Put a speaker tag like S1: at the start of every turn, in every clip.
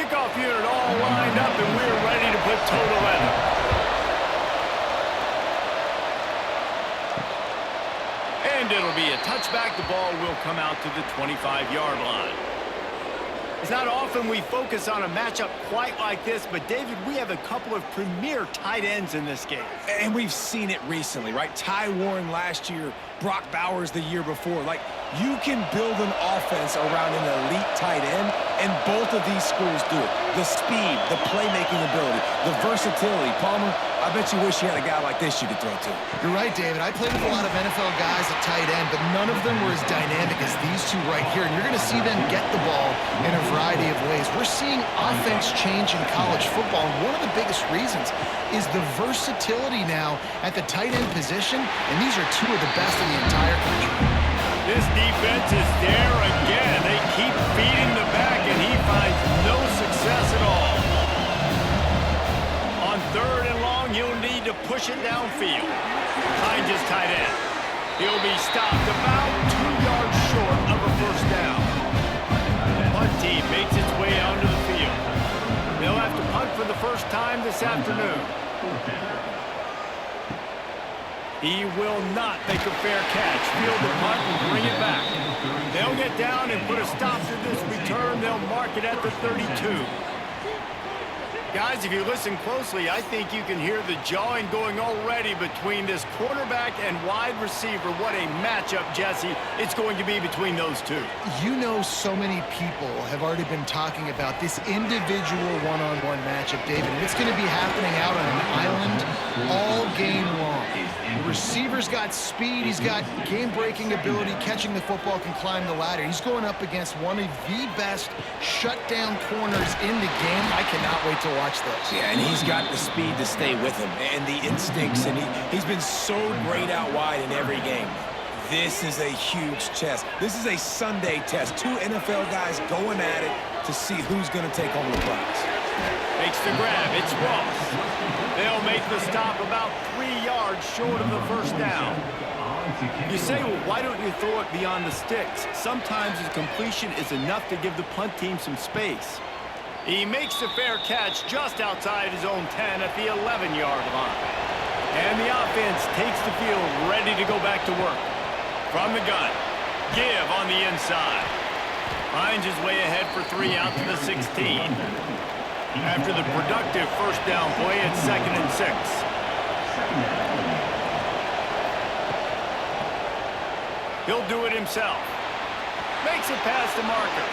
S1: Kickoff unit all lined up, and we're ready to put total leather. And it'll be a touchback. The ball will come out to the 25-yard line. It's not often we focus on a matchup quite like this, but David, we have a couple of premier tight ends in this game.
S2: And we've seen it recently, right? Ty Warren last year, Brock Bowers the year before. Like, you can build an offense around an elite tight end, and both of these schools do it. The speed, the playmaking ability, the versatility. Palmer, I bet you wish you had a guy like this you could throw to.
S3: You're right, David. I played with a lot of NFL guys at tight end, but none of them were as dynamic as these two right here. And you're going to see them get the ball in a variety of ways. We're seeing offense change in college football, and one of the biggest reasons is the versatility now at the tight end position, and these are two of the best in the entire country.
S1: This defense is there again. They keep feeding the back, and he finds no success at all. On 3rd and long, he'll need to push it downfield. Behind his tight end. He'll be stopped about 2 yards short of a first down. The punt team makes its way onto the field. They'll have to punt for the first time this afternoon. He will not make a fair catch. Field the punt and bring it back. They'll get down and put a stop to this return. They'll mark it at the 32. Guys, if you listen closely, I think you can hear the jawing going already between this quarterback and wide receiver. What a matchup, Jesse, it's going to be between those two.
S3: You know, so many people have already been talking about this individual one-on-one matchup, David, and it's going to be happening out on an island all game long. The receiver's got speed, he's got game-breaking ability, catching the football, can climb the ladder. He's going up against one of the best shutdown corners in the game. I cannot wait to watch this.
S2: Yeah, and he's got the speed to stay with him and the instincts, and he's been so great out wide in every game. This is a huge test. This is a Sunday test. Two NFL guys going at it to see who's going to take home the prize.
S1: Makes the grab. It's Ross. They'll make the stop about 3 yards short of the first down. You say, well, why don't you throw it beyond the sticks? Sometimes his completion is enough to give the punt team some space. He makes the fair catch just outside his own 10 at the 11-yard line. And the offense takes the field ready to go back to work. From the gun, Give on the inside. Finds his way ahead for 3 out to the 16. After the productive first down play, it's 2nd and 6. He'll do it himself. Makes it past the marker.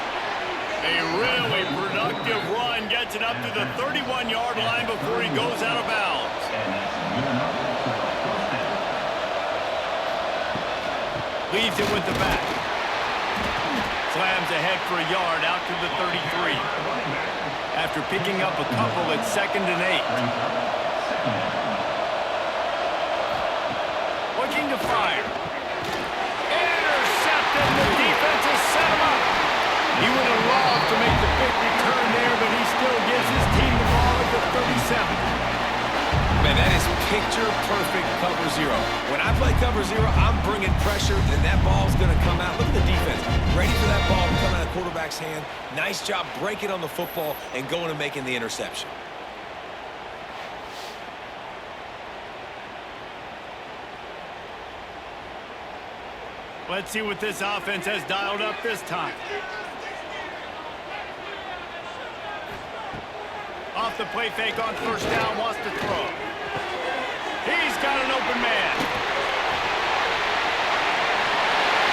S1: A really productive run gets it up to the 31-yard line before he goes out of bounds. Leaves it with the back. Slams ahead for a yard out to the 33. After picking up a couple, it's 2nd and 8. Looking to fire. Intercepted. The defense has set him up. He would have loved to make the big return there, but he still gives his team the ball at the 37.
S2: Man, that is picture-perfect cover zero. When I play cover zero, I'm bringing pressure, and that ball's going to come out. Look at the defense. Ready for that ball to come out of the quarterback's hand. Nice job breaking on the football and going and making the interception.
S1: Let's see what this offense has dialed up this time. Off the play fake on first down, wants to throw. He's got an open man.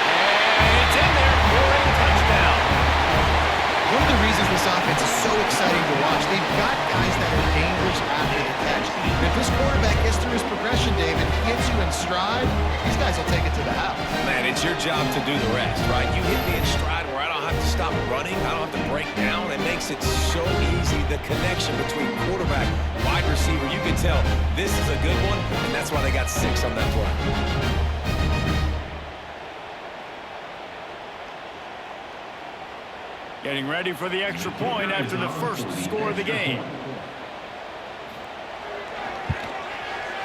S1: And it's in there for a touchdown.
S3: One of the reasons this offense is so exciting to watch, they've got guys that are dangerous after the catch. And if this quarterback gets through his progression, David, gets you in stride, these guys will take it to the house.
S2: Man, it's your job to do the rest, right? You hit me in stride where I don't have to stop running. I don't have to break down. It makes it so easy, the connection between quarterback, wide receiver. You can tell this is a good one, and that's why they got 6 on that play.
S1: Getting ready for the extra point after the first score of the game.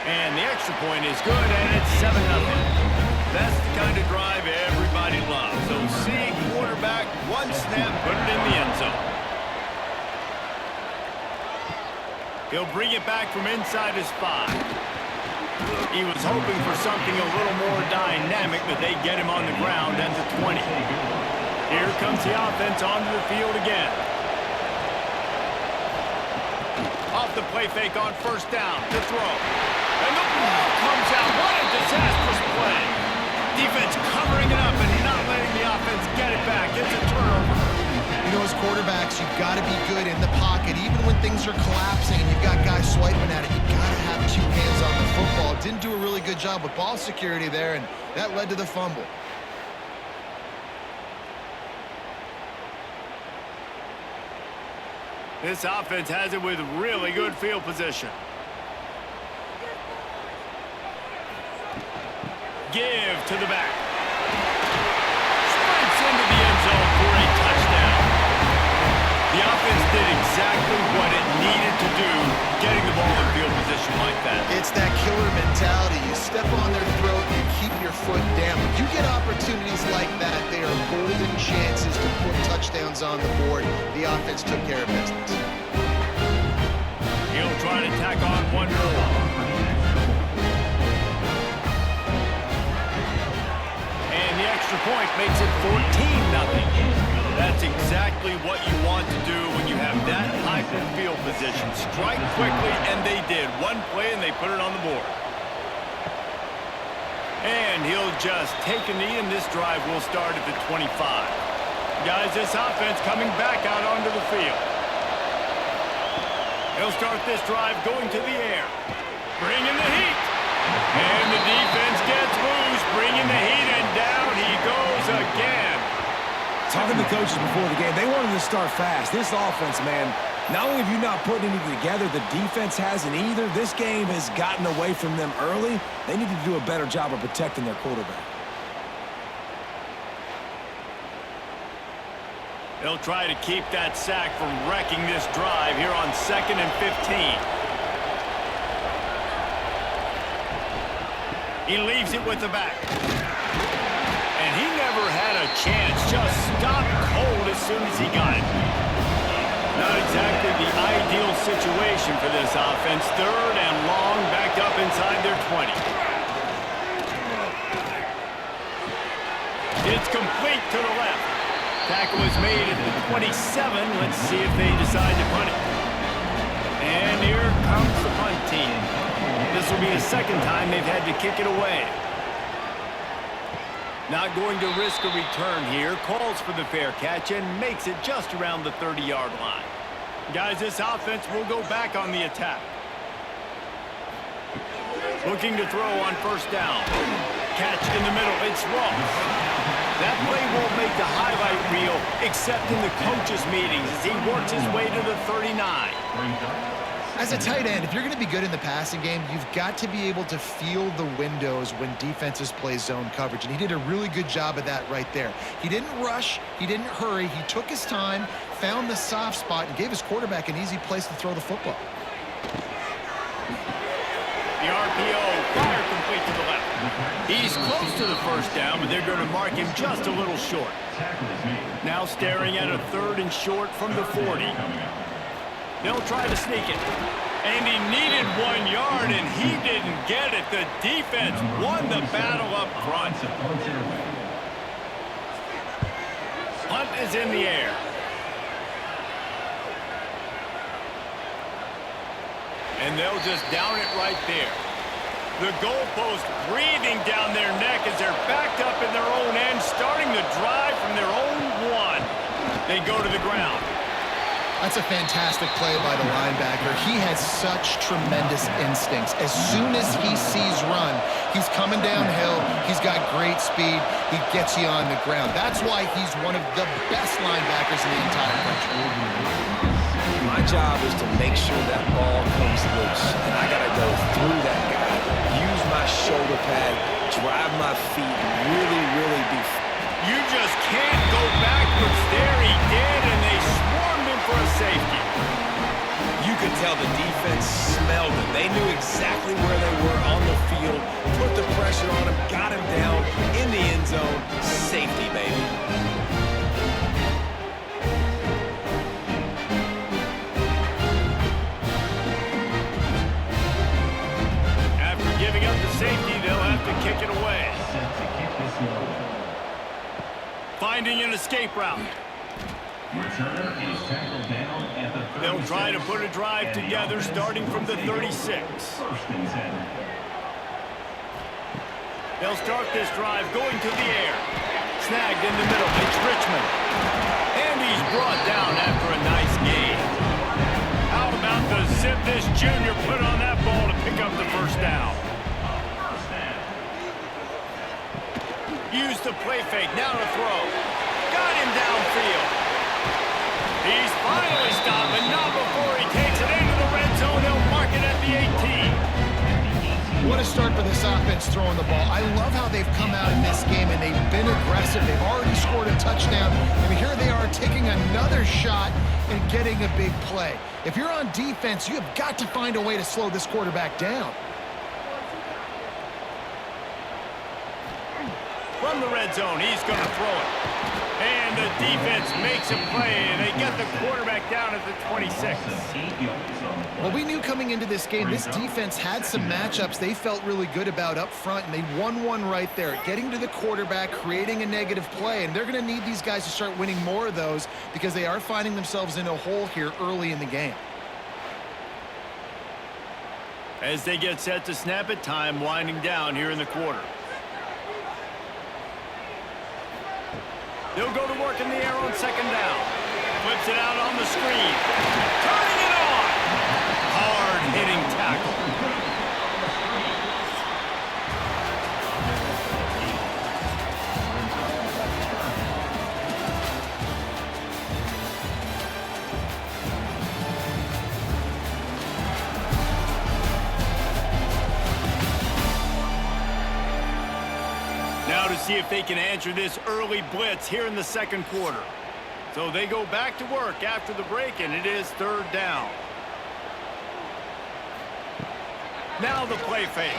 S1: And the extra point is good, and it's 7-0. That's the kind of drive everybody loves. So see quarterback, one snap, put it in the end zone. He'll bring it back from inside his 5. He was hoping for something a little more dynamic, but they get him on the ground at the 20. Here comes the offense onto the field again. Off the play fake on first down to throw. And the ball comes out. What a disastrous play. Defense covering it up and not letting the offense get it back. It's a turnover.
S3: You know, as quarterbacks, you've got to be good in the pocket. Even when things are collapsing and you've got guys swiping at it, you've got to have 2 hands on the football. Didn't do a really good job with ball security there, and that led to the fumble.
S1: This offense has it with really good field position. Give to the back. Sprints into the end zone for a touchdown. The offense did exactly what it needed to do, getting the ball in field position like that.
S3: It's that killer mentality. You step on their throat, you keep your foot down. When you get opportunities like that, they are golden chances to put touchdowns on the board. The offense took care of business.
S1: He'll try to tack on one more. And the extra point makes it 14-0. That's exactly what you want to do when you have that type of field position. Strike quickly, and they did. One play, and they put it on the board. And he'll just take a knee, and this drive will start at the 25. Guys, this offense coming back out onto the field. He'll start this drive going to the air. Bringing the heat. And the defense gets loose, bringing the heat, and down he goes again.
S2: Talking to coaches before the game, they wanted to start fast. This offense, man, not only have you not put anything together, the defense hasn't either. This game has gotten away from them early. They need to do a better job of protecting their quarterback.
S1: They'll try to keep that sack from wrecking this drive here on 2nd and 15. He leaves it with the back. And he never had a chance. Just stopped cold as soon as he got it. Not exactly the ideal situation for this offense. 3rd and long, back up inside their 20. It's complete to the left. Tackle is made at the 27. Let's see if they decide to punt it. And here comes the punt team. This will be the 2nd time they've had to kick it away. Not going to risk a return here. Calls for the fair catch and makes it just around the 30-yard line. Guys, this offense will go back on the attack. Looking to throw on first down. Catch in the middle. It's Ross. That play won't make the highlight reel except in the coaches' meetings as he works his way to the 39.
S3: As a tight end, if you're going to be good in the passing game, you've got to be able to feel the windows when defenses play zone coverage, and he did a really good job of that right there. He didn't rush, he didn't hurry, he took his time, found the soft spot, and gave his quarterback an easy place to throw the football.
S1: The RPO, fire complete to the left. He's close to the first down, but they're going to mark him just a little short. Now staring at a 3rd and short from the 40. They'll try to sneak it. And he needed 1 yard, and he didn't get it. The defense won the battle up front. Punt is in the air. And they'll just down it right there. The goalpost breathing down their neck as they're backed up in their own end, starting the drive from their own 1. They go to the ground.
S3: That's a fantastic play by the linebacker. He has such tremendous instincts. As soon as he sees run, he's coming downhill. He's got great speed. He gets you on the ground. That's why he's one of the best linebackers in the entire country.
S2: My job is to make sure that ball comes loose, and I got to go through that guy, use my shoulder pad, drive my feet, really, really be...
S1: You just can't go backwards there. He did, and they swarmed him for a safety.
S2: You could tell the defense smelled it. They knew exactly where they were on the field, put the pressure on him, got him down in the end zone. Safety, baby.
S1: Finding an escape route. They'll try to put a drive together starting from the 36. They'll start this drive going to the air. Snagged in the middle. It's Richmond. And he's brought down after a nice gain. How about the zip this junior put on that ball to pick up the first down? Use the play fake. Now to throw. Got him downfield. He's finally stopped, but not before he takes it into the red zone. They'll mark it at the 18.
S3: What a start for this offense throwing the ball. I love how they've come out in this game, and they've been aggressive. They've already scored a touchdown, and here they are taking another shot and getting a big play. If you're on defense, you have got to find a way to slow this quarterback down.
S1: From the red zone, he's going to throw it. And the defense makes a play, and they get the quarterback down at the 26.
S3: Well, we knew coming into this game, this defense had some matchups they felt really good about up front, and they won one right there, getting to the quarterback, creating a negative play, and they're going to need these guys to start winning more of those because they are finding themselves in a hole here early in the game.
S1: As they get set to snap it, time winding down here in the quarter. They'll go to work in the air on second down. Flips it out on the screen. Turning it on. Hard-hitting tackle. Now to see if they can answer this early blitz here in the second quarter. So they go back to work after the break, and it is third down. Now the play fake.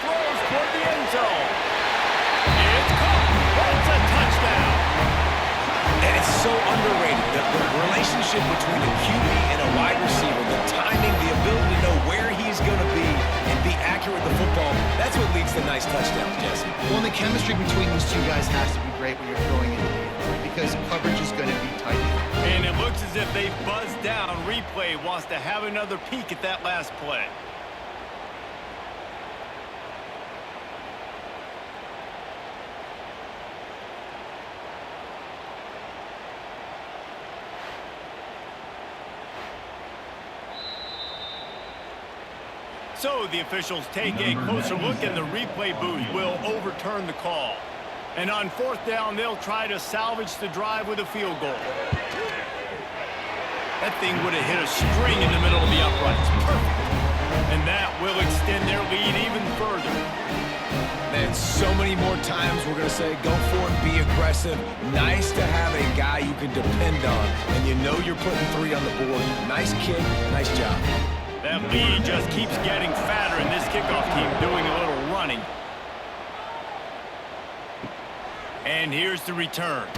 S1: Throws toward the end zone. It's caught. It's a touchdown.
S2: And it's so underrated. The relationship between a QB and a wide receiver, the timing, the ability to know where he's going to be and be accurate with the football, that's what leads to nice touchdowns, Jesse.
S3: Well, and the chemistry between these two guys has to be great when you're throwing into the end zone because coverage is going to be tight.
S1: And it looks as if they buzzed down. Replay wants to have another peek at that last play. So the officials take a closer look, and the replay booth will overturn the call. And on fourth down, they'll try to salvage the drive with a field goal. That thing would have hit a string in the middle of the uprights. Perfect. And that will extend their lead even further.
S2: Man, so many more times we're going to say, go for it, be aggressive. Nice to have a guy you can depend on, and you know you're putting 3 on the board. Nice kick, nice job.
S1: That lead just keeps getting fatter, and this kickoff team doing a little running. And here's the return.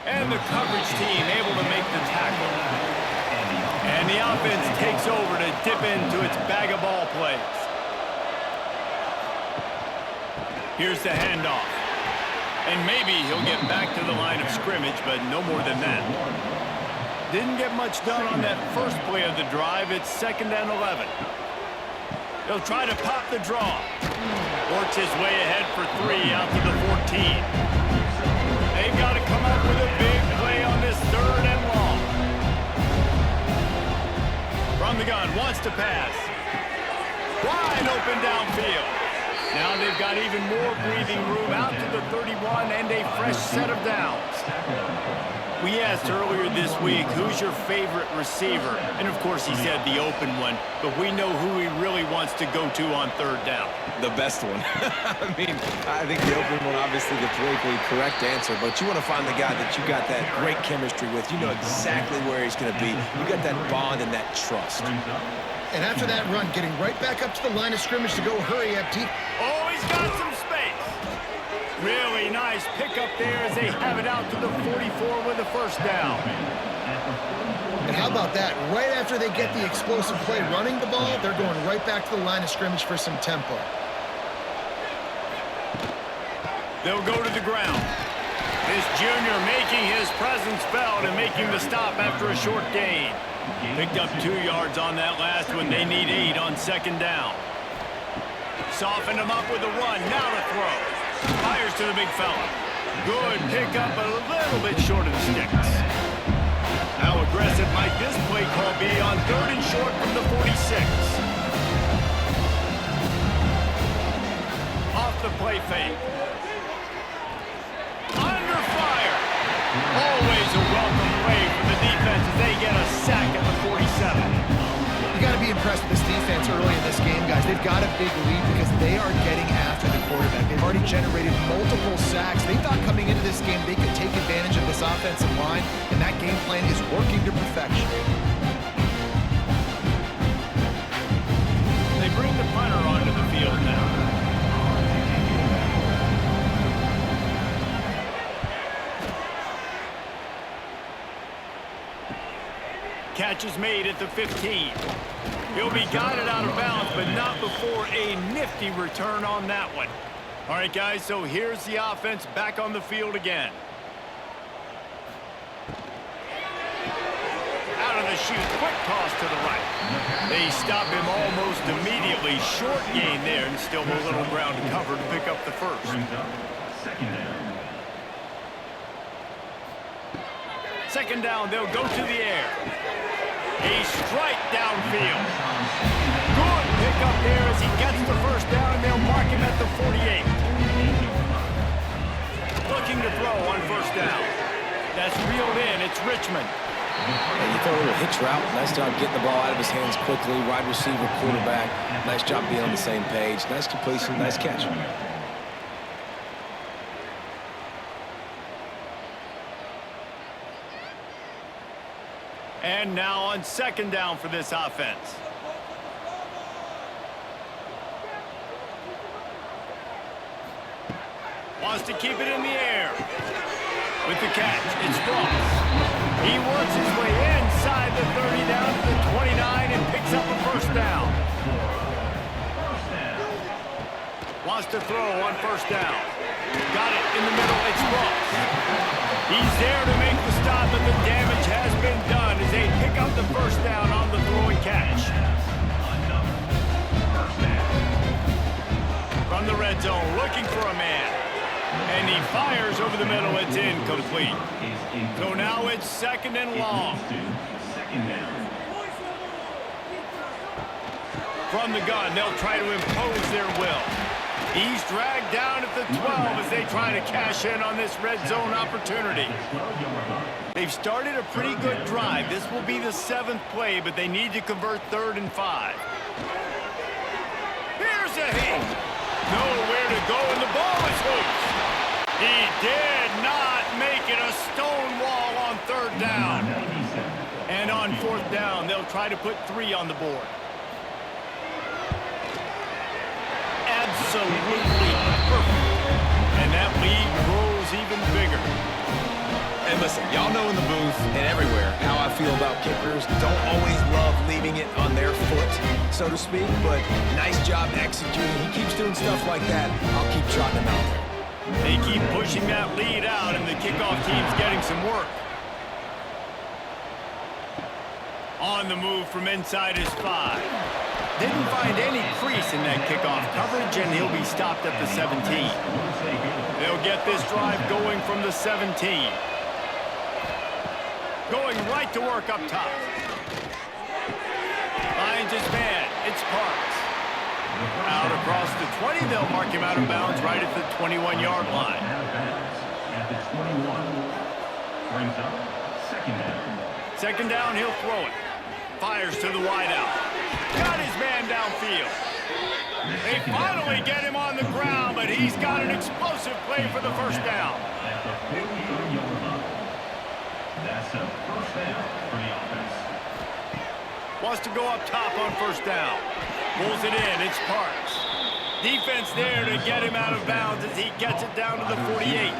S1: And the coverage team able to make the tackle. And the offense takes over to dip into its bag of ball plays. Here's the handoff. And maybe he'll get back to the line of scrimmage, but no more than that. Didn't get much done on that first play of the drive. It's 2nd and 11. They'll try to pop the draw. Works his way ahead for 3 out to the 14. They've got to come up with a big play on this 3rd and long. From the gun, wants to pass. Wide open downfield. Now they've got even more breathing room out to the 31 and a fresh set of downs. We asked earlier this week, who's your favorite receiver? And of course he said the open one, but we know who he really wants to go to on 3rd down.
S2: The best one. I mean, I think the open one, obviously the politically correct answer, but you want to find the guy that you got that great chemistry with. You know exactly where he's going to be. You got that bond and that trust.
S3: And after that run, getting right back up to the line of scrimmage to go hurry up deep.
S1: Oh, he's got some space. Really nice pickup there as they have it out to the 44 with a first down.
S3: And how about that? Right after they get the explosive play running the ball, they're going right back to the line of scrimmage for some tempo.
S1: They'll go to the ground. This junior making his presence felt and making the stop after a short gain. Picked up 2 yards on that last one. They need 8 on second down. Softened him up with a run. Now to throw. Fires to the big fella. Good pickup, a little bit short of the sticks. How aggressive might this play call be on 3rd and short from the 46? Off the play fake. Under fire. Always a welcome play from the defense as they get a sack at the 47.
S3: You got to be impressed with this defense early in this game, guys. They've got a big lead because they are getting after the quarterback. They've already generated multiple sacks. They thought coming into this game they could take advantage of this offensive line, and that game plan is working to perfection.
S1: They bring the punter onto the field now. Catch is made at the 15. He'll be guided out of bounds, but not before a nifty return on that one. All right, guys, so here's the offense back on the field again. Out of the chute, quick toss to the right. They stop him almost immediately. Short gain there, and still a little ground to cover to pick up the first. Second down, they'll go to the air. A strike downfield. Good pickup there as he gets the first down, and they'll mark him at the 48. Looking to throw on first down. That's reeled in. It's Richmond.
S2: And you throw a little hitch route. Nice job getting the ball out of his hands quickly. Wide receiver, quarterback. Nice job being on the same page. Nice completion, nice catch.
S1: And now on second down for this offense. Wants to keep it in the air. With the catch, it's Ross. He works his way inside the 30 down to the 29 and picks up a first down. Wants to throw on first down. Got it in the middle, it's Ross. He's there to make the stop, but the damage has been done as they pick up the first down on the throw and catch. From the red zone, looking for a man. And he fires over the middle. It's incomplete. So now it's second and long. From the gun, they'll try to impose their will. He's dragged down at the 12 as they try to cash in on this red zone opportunity. They've started a pretty good drive. This will be the 7th play, but they need to convert 3rd and 5. Here's a hit. Nowhere to go, and the ball is loose. He did not make it a stone wall on 3rd down. And on 4th down, they'll try to put 3 on the board. Absolutely perfect. And that lead grows even bigger.
S2: And listen, y'all know in the booth and everywhere how I feel about kickers. Don't always love leaving it on their foot, so to speak, but nice job executing. He keeps doing stuff like that. I'll keep trotting him out there.
S1: They keep pushing that lead out, and the kickoff team's getting some work. On the move from inside his 5. Didn't find any crease in that kickoff coverage, and he'll be stopped at the 17. They'll get this drive going from the 17. Going right to work up top. Finds his man. It's Parks. Out across the 20, they'll mark him out of bounds right at the 21-yard line. Second down, he'll throw it. Fires to the wideout. Got his man downfield. They finally get him on the ground, but he's got an explosive play for the first down.
S4: That's a first down for the offense.
S1: Wants to go up top on first down. Pulls it in. It's Parks. Defense there to get him out of bounds as he gets it down to the 48.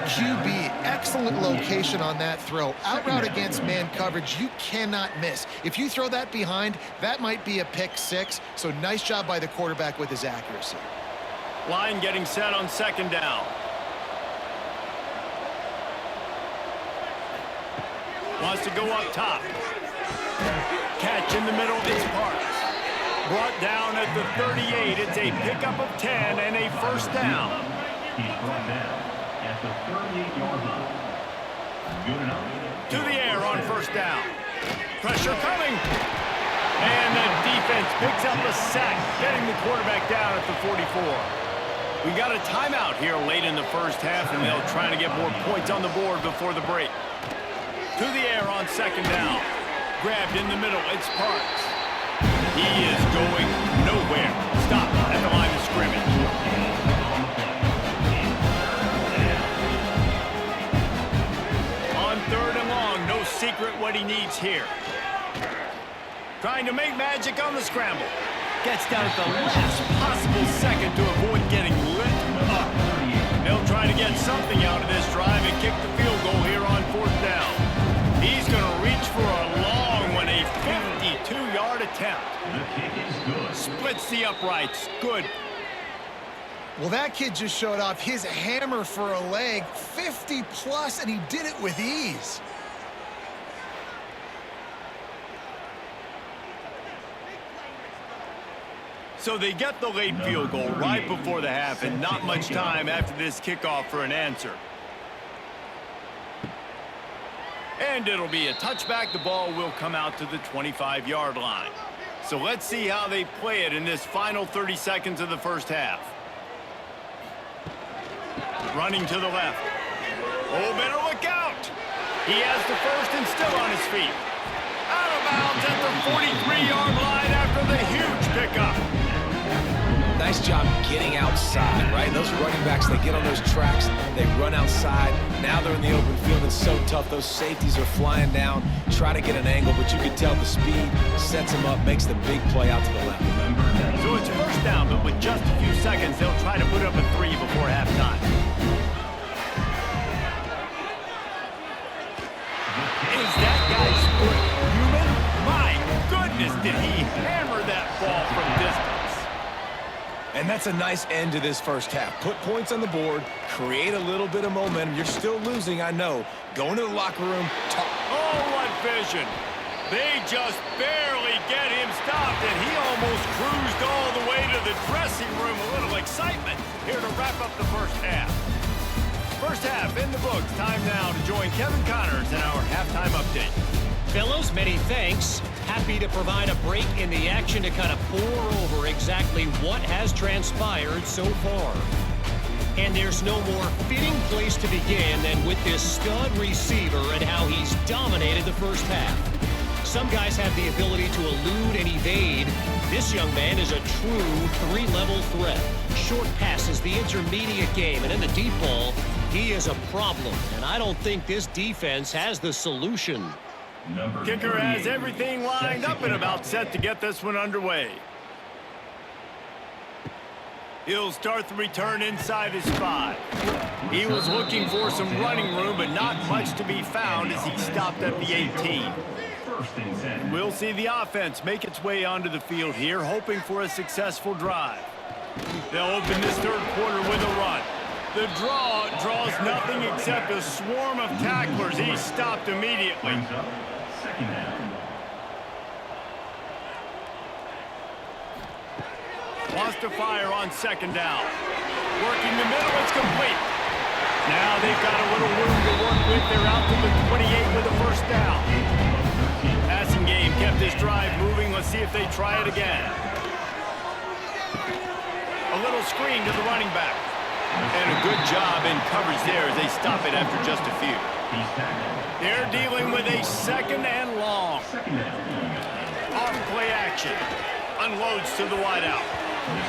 S3: QB, excellent location on that throw. Out route against man coverage, you cannot miss. If you throw that behind, that might be a pick 6. So nice job by the quarterback with his accuracy.
S1: Line getting set on second down. Wants to go up top. Catch in the middle is Parks. Brought down at the 38. It's a pickup of 10 and a first down.
S4: He's brought down at the 38-yard line. Good enough.
S1: To the air on first down. Pressure coming. And the defense picks up a sack, getting the quarterback down at the 44. We got a timeout here late in the first half, and they'll try to get more points on the board before the break. To the air on second down. Grabbed in the middle, it's Parks. He is going nowhere. Stop at the line of scrimmage. On third and long, no secret what he needs here. Trying to make magic on the scramble. Gets down at the last possible second to avoid getting lit up. They'll try to get something out of this drive and kick the field goal here on fourth down. He's going to reach for a long one, a 52-yard attempt.
S4: The kick is good.
S1: Splits the uprights. Good.
S3: Well, that kid just showed off his hammer for a leg, 50-plus, and he did it with ease.
S1: So they get the late field goal right before the half, and not much time after this kickoff for an answer. And it'll be a touchback. The ball will come out to the 25-yard line. So let's see how they play it in this final 30 seconds of the first half. Running to the left. Oh, better look out. He has the first and still on his feet. Out of bounds at the 43-yard line after the huge pickup.
S2: Nice job getting outside, right? Those running backs, they get on those tracks, they run outside. Now they're in the open field. It's so tough. Those safeties are flying down, try to get an angle, but you can tell the speed sets them up, makes the big play out to the left.
S1: So it's first down, but with just a few seconds, they'll try to put up a 3 before halftime. Is that guy's foot human? My goodness, did he hammer that ball from distance.
S2: And that's a nice end to this first half. Put points on the board, create a little bit of momentum. You're still losing, I know. Go into the locker room, talk.
S1: Oh, what vision. They just barely get him stopped, and he almost cruised all the way to the dressing room. A little excitement here to wrap up the first half. First half in the books. Time now to join Kevin Connors in our halftime update.
S5: Fellas, many thanks. Happy to provide a break in the action to kind of pour over exactly what has transpired so far. And there's no more fitting place to begin than with this stud receiver and how he's dominated the first half. Some guys have the ability to elude and evade. This young man is a true three-level threat. Short passes, the intermediate game, and in the deep ball, he is a problem. And I don't think this defense has the solution.
S1: Kicker has everything lined up and about set to get this one underway. He'll start the return inside his 5. He was looking for some running room, but not much to be found as he stopped at the 18. We'll see the offense make its way onto the field here, hoping for a successful drive. They'll open this third quarter with a run. The draw draws nothing except a swarm of tacklers. He stopped immediately. Wants to fire on second down. Working the middle, it's complete. Now they've got a little room to work with. They're out to the 28 with a first down. Passing game kept this drive moving. Let's see if they try it again. A little screen to the running back. And a good job in coverage there as they stop it after just a few. They're dealing with a second and long. Off play action. Unloads to the wideout.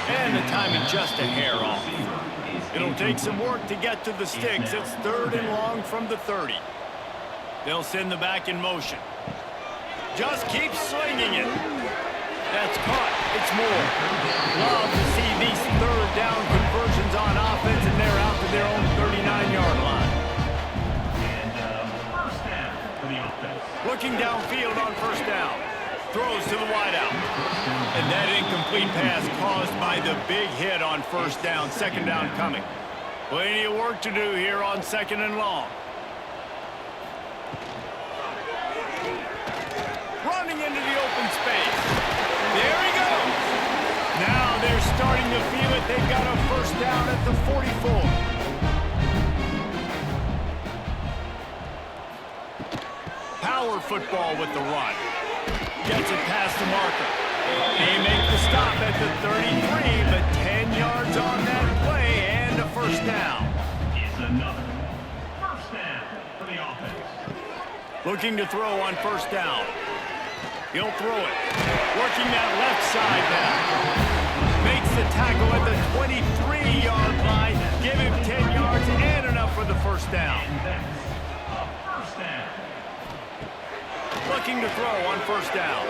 S1: And the timing just a hair off. It'll take some work to get to the sticks. It's third and long from the 30. They'll send the back in motion. Just keep slinging it. That's caught. It's more. Love to see these third down conversions on offense, and they're out to their own 39-yard line.
S4: And first down for the offense.
S1: Looking downfield on first down. Throws to the wideout. And that incomplete pass caused by the big hit on first down. Second down coming. Plenty of work to do here on second and long. Running into the open space. There he goes. Now they're starting to feel it. They've got a first down at the 44. Power football with the run. Gets it past the marker. They make the stop at the 33, but 10 yards on that play and a first down.
S4: It's another first down for the offense.
S1: Looking to throw on first down. He'll throw it. Working that left side now. Makes the tackle at the 23-yard line. Give him 10 yards and enough for the first down.
S4: And that's a first down.
S1: Looking to throw on first down.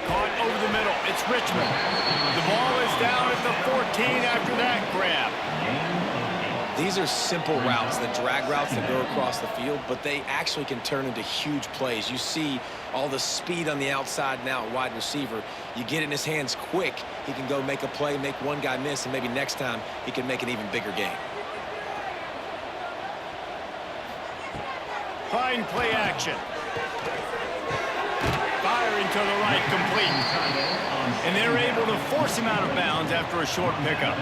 S1: Caught over the middle. It's Richmond. The ball is down at the 14 after that grab.
S2: These are simple routes, the drag routes that go across the field, but they actually can turn into huge plays. You see all the speed on the outside now at wide receiver. You get it in his hands quick, he can go make a play, make one guy miss, and maybe next time he can make an even bigger gain.
S1: Fine play action. Firing to the right, complete. And they're able to force him out of bounds after a short pickup.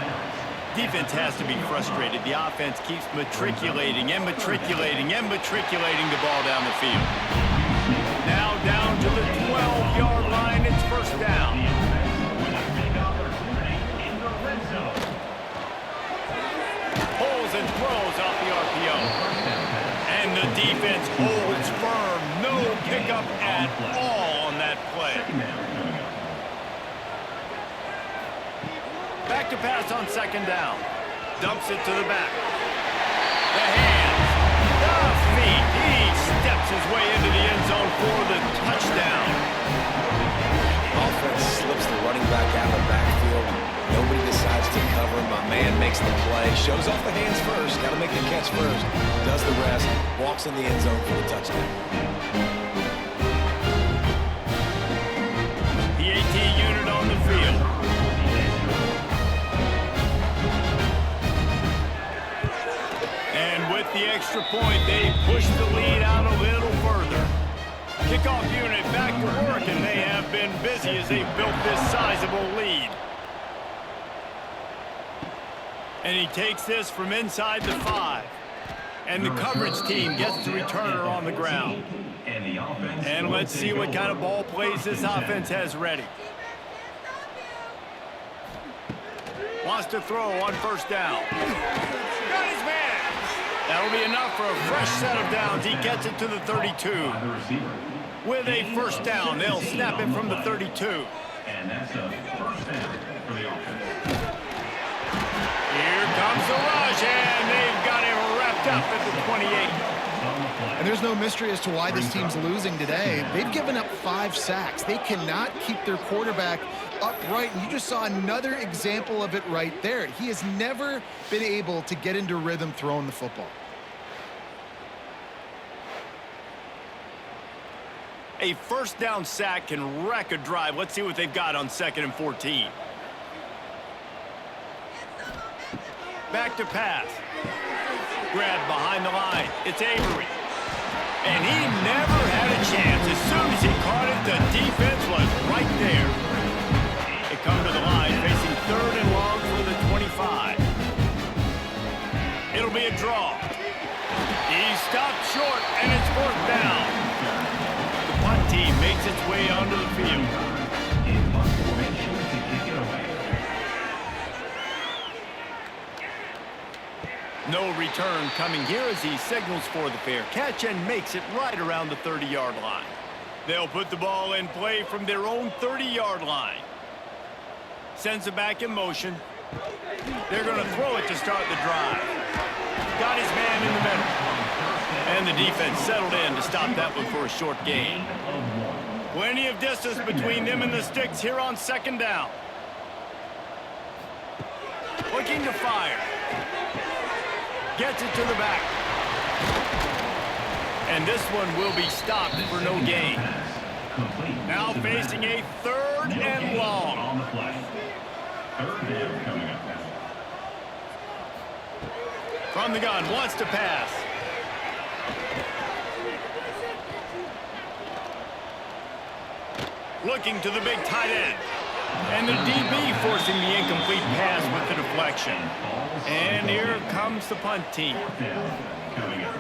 S1: Defense has to be frustrated. The offense keeps matriculating and matriculating and matriculating the ball down the field. Now down to the 12-yard line. It's first down. Pulls and throws off the RPO. And the defense holds firm. No pickup at all on that play. Back to pass on second down. Dumps it to the back. The hands. The feet. He steps his way into the end zone for the touchdown.
S2: Offense slips the running back out of the backfield. Nobody decides to cover. My man makes the play. Shows off the hands first. Got to make the catch first. Does the rest. Walks in the end zone for the touchdown.
S1: PAT unit on the field. And with the extra point, they push the lead out a little further. Kickoff unit back to work, and they have been busy as they built this sizable lead. And he takes this from inside the 5. And the coverage team gets the returner on the ground. And let's see what kind of ball plays this offense has ready. Wants to throw on first down. Got his man. That'll be enough for a fresh set of downs. He gets it to the 32. With a first down, they'll snap it from the 32.
S4: And that's a first down for the offense.
S1: Here comes the rush, and they've got him wrapped up at the 28.
S3: And there's no mystery as to why this team's losing today. They've given up 5 sacks. They cannot keep their quarterback upright. And you just saw another example of it right there. He has never been able to get into rhythm throwing the football.
S1: A first down sack can wreck a drive. Let's see what they've got on 2nd and 14. Back to pass. Grab behind the line. It's Avery. And he never had a chance. As soon as he caught it, the defense was right there. They come to the line, facing 3rd and long for the 25. It'll be a draw. He stopped short, and it's 4th down. The punt team makes its way onto the field. No return coming here as he signals for the fair catch and makes it right around the 30-yard line. They'll put the ball in play from their own 30-yard line. Sends it back in motion. They're going to throw it to start the drive. Got his man in the middle. And the defense settled in to stop that one for a short gain. Plenty of distance between them and the sticks here on 2nd down. Looking to fire. Gets it to the back. And this one will be stopped for no gain.
S4: Complete.
S1: Now facing a 3rd and long.
S4: On the play. 3rd down coming up.
S1: From the gun, wants to pass. Looking to the big tight end. And the DB forcing the incomplete pass with the deflection. And here comes the punt team.
S4: 4th down coming up.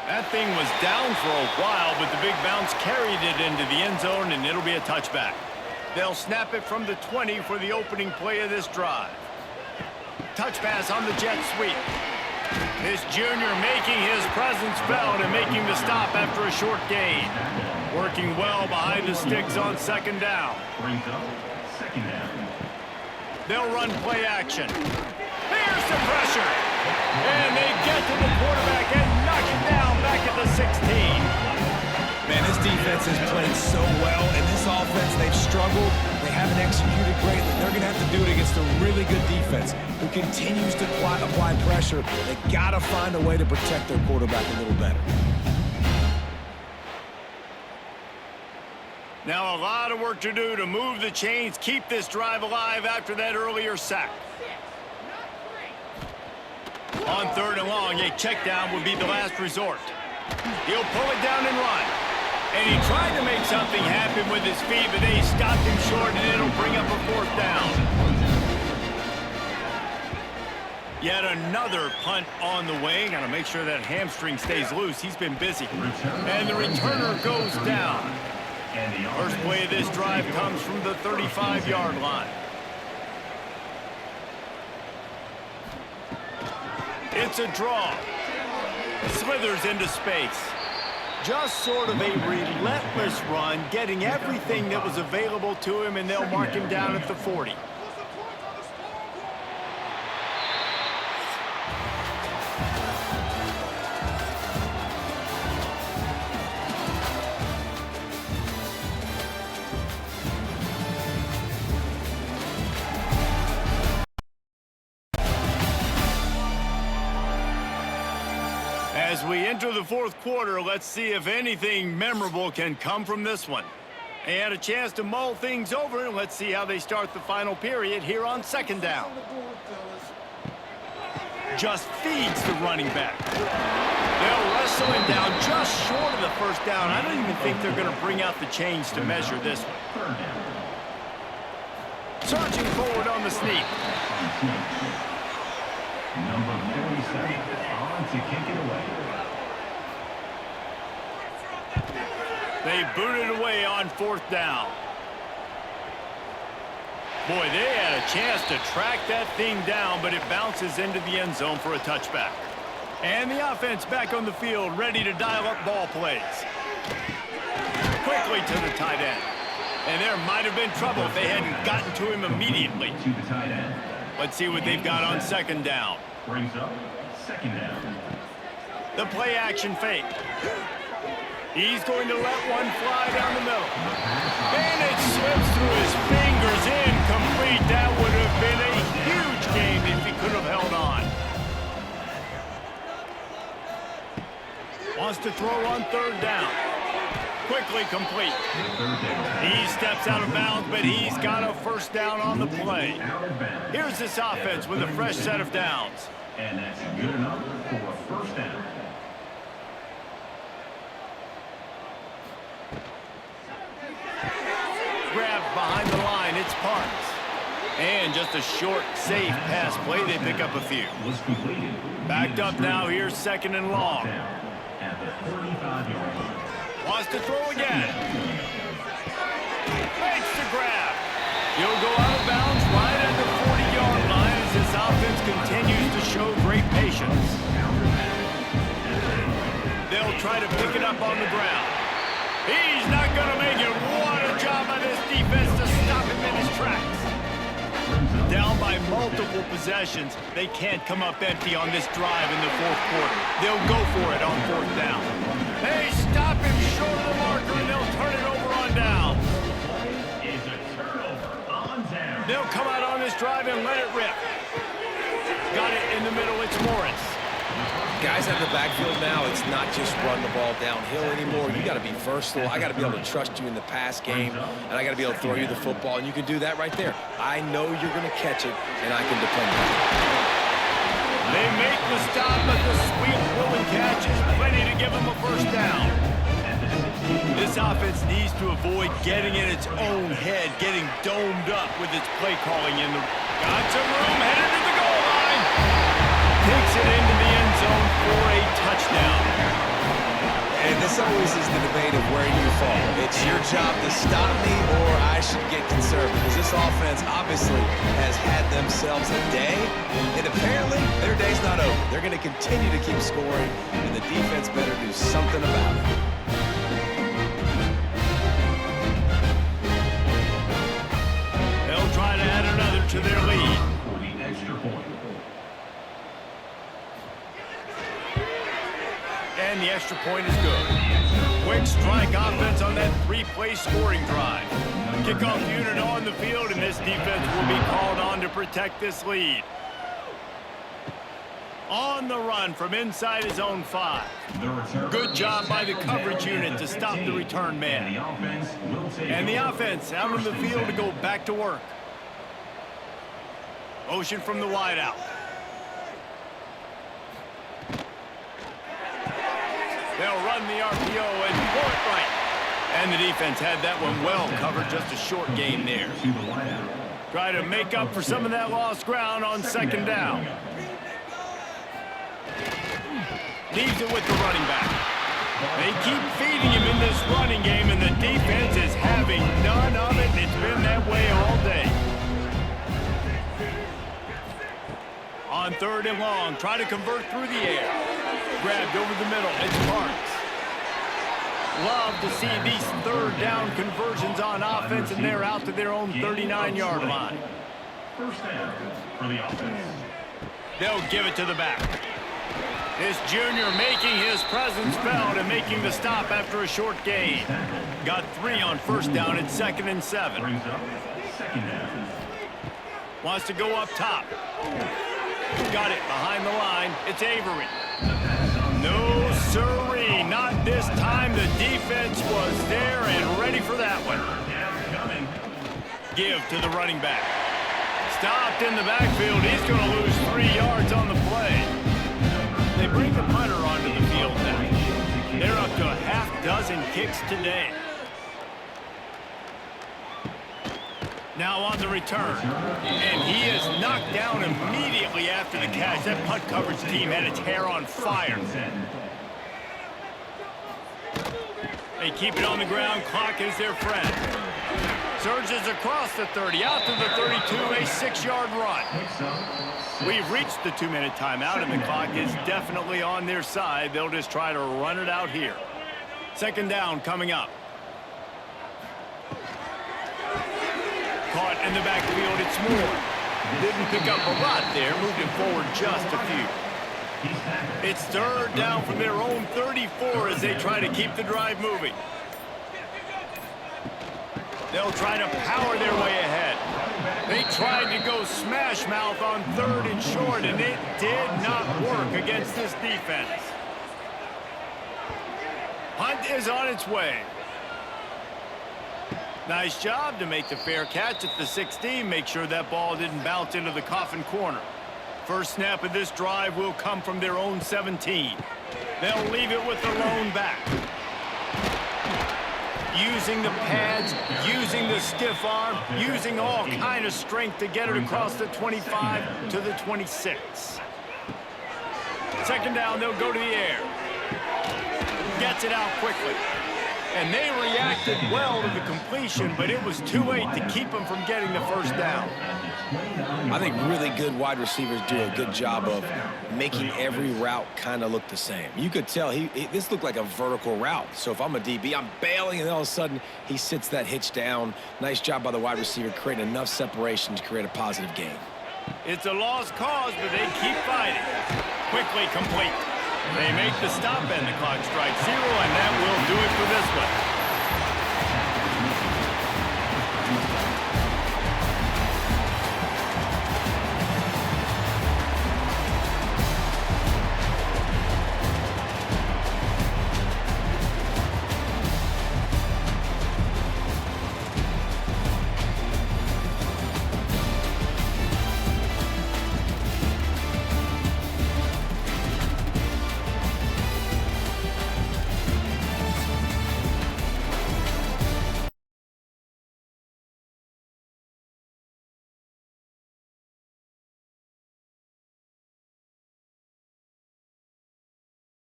S1: That thing was down for a while, but the big bounce carried it into the end zone, and it'll be a touchback. They'll snap it from the 20 for the opening play of this drive. Touch pass on the jet sweep. This junior making his presence felt and making the stop after a short gain. Working well behind the sticks on 2nd down.
S4: Brings up 2nd down.
S1: They'll run play action. Here's the pressure. And they get to the quarterback and knock it down back at the 16.
S2: Man, this defense has played so well, and this offense, they've struggled. They haven't executed greatly. They're going to have to do it against a really good defense who continues to apply pressure. They got to find a way to protect their quarterback a little better.
S1: Now a lot of work to do to move the chains, keep this drive alive after that earlier sack. On 3rd and long, a check down would be the last resort. He'll pull it down and run. And he tried to make something happen with his feet, but they stopped him short, and it'll bring up a 4th down. Yet another punt on the way. Got to make sure that hamstring stays loose. He's been busy. And the returner goes down. First play of this drive comes from the 35-yard line. It's a draw. Slithers into space. Just sort of a relentless run, getting everything that was available to him, and they'll mark him down at the 40. As we enter the 4th quarter, let's see if anything memorable can come from this one. They had a chance to mull things over, and let's see how they start the final period here on 2nd down. Just feeds the running back. They'll wrestle him down just short of the 1st down. I don't even think they're going to bring out the chains to measure this one. Surging forward on the sneak.
S4: Number 47 on to kick it away.
S1: They boot it away on 4th down. Boy, they had a chance to track that thing down, but it bounces into the end zone for a touchback. And the offense back on the field, ready to dial up ball plays. Quickly to the tight end. And there might have been trouble if they hadn't gotten to him immediately.
S4: To the tight end.
S1: Let's see what they've got on 2nd down.
S4: Brings up 2nd down.
S1: The play action fake. He's going to let one fly down the middle. And it slips through his fingers, incomplete. That would have been a huge game if he could have held on. Wants to throw on 3rd down. Quickly complete. He steps out of bounds, but he's got a 1st down on the play. Here's this offense with a fresh set of downs.
S4: And that's good enough for a 1st down.
S1: Grabbed behind the line, it's Parks. And just a short, safe pass play, they pick up a few.
S4: Was completed.
S1: Backed up now, here's 2nd and long.
S4: At the 35-yard line.
S1: Wants to throw again. Makes the grab. He'll go out of bounds right at the 40-yard line as this offense continues to show great patience. They'll try to pick it up on the ground. He's not going to make it. What a job by this defense to stop him in his tracks. Down by multiple possessions, they can't come up empty on this drive in the 4th quarter. They'll go for it on 4th down. They stop him short of the marker, and they'll turn it over on down.
S4: It's a turnover on down.
S1: They'll come out on this drive and let it rip. Got it in the middle, it's Laurence.
S2: Guys out of the backfield now, it's not just run the ball downhill anymore. You got to be versatile. I got to be able to trust you in the pass game, and I got to be able to throw you the football, and you can do that right there. I know you're going to catch it, and I can depend on it.
S1: They make the stop, but the sweep pulling catch is plenty to give them a first down. This offense needs to avoid getting in its own head, getting domed up with its play calling in the... Got some room, headed to the goal line. Takes it into the end zone for a touchdown.
S2: And this always is the debate of where you fall. It's your job to stop me, or I should get conservative. Because this offense obviously has had themselves a day, and apparently their day's not over. They're going to continue to keep scoring, and the defense better do something about it.
S1: They'll try to add another to their lead.
S4: For the extra point.
S1: And the extra point is good. Quick strike offense on that three-play scoring drive. Kickoff unit on the field, and this defense will be called on to protect this lead. On the run from inside his own 5. Good job by the coverage unit to stop the return man. And the offense out on the field to go back to work. Motion from the wideout. They'll run the RPO and pull it right. And the defense had that one well covered, just a short gain there. Try to make up for some of that lost ground on second down. Leaves it with the running back. They keep feeding him in this running game, and the defense is having none of it. It's been that way all day. On third and long, try to convert through the air. Grabbed over the middle, it's Laurence. Love to see these third down conversions on offense, and they're out to their own 39-yard line.
S4: First down for the offense.
S1: They'll give it to the back. This junior making his presence felt and making the stop after a short gain. Got 3 on first down at 2nd and 7.
S4: Brings up second down.
S1: Wants to go up top. Got it behind the line. It's Avery. No siree, not this time. The defense was there and ready for that one. Give to the running back. Stopped in the backfield. He's going to lose 3 yards on the play. They bring the punter onto the field now. They're up to a half-dozen kicks today. Now on the return. And he is knocked down immediately after the catch. That punt coverage team had its hair on fire. They keep it on the ground. Clock is their friend. Surges across the 30, out to the 32, a 6-yard run. We've reached the 2-minute timeout, and the clock is definitely on their side. They'll just try to run it out here. Second down coming up. Caught in the backfield, it's Moore. Didn't pick up a lot there, moved it forward just a few. It's third down from their own 34 as they try to keep the drive moving. They'll try to power their way ahead. They tried to go smash mouth on 3rd and short, and it did not work against this defense. Punt is on its way. Nice job to make the fair catch at the 16. Make sure that ball didn't bounce into the coffin corner. First snap of this drive will come from their own 17. They'll leave it with the lone back. Using the pads, using the stiff arm, using all kind of strength to get it across the 25 to the 26. Second down, they'll go to the air. Gets it out quickly. And they reacted well to the completion, but it was too late to keep them from getting the first down.
S2: I think really good wide receivers do a good job of making every route kind of look the same. You could tell this looked like a vertical route. So if I'm a DB, I'm bailing, and all of a sudden he sits that hitch down. Nice job by the wide receiver creating enough separation to create a positive gain.
S1: It's a lost cause, but they keep fighting. Quickly complete. They make the stop, and the clock strikes 0, and that will do it for this one.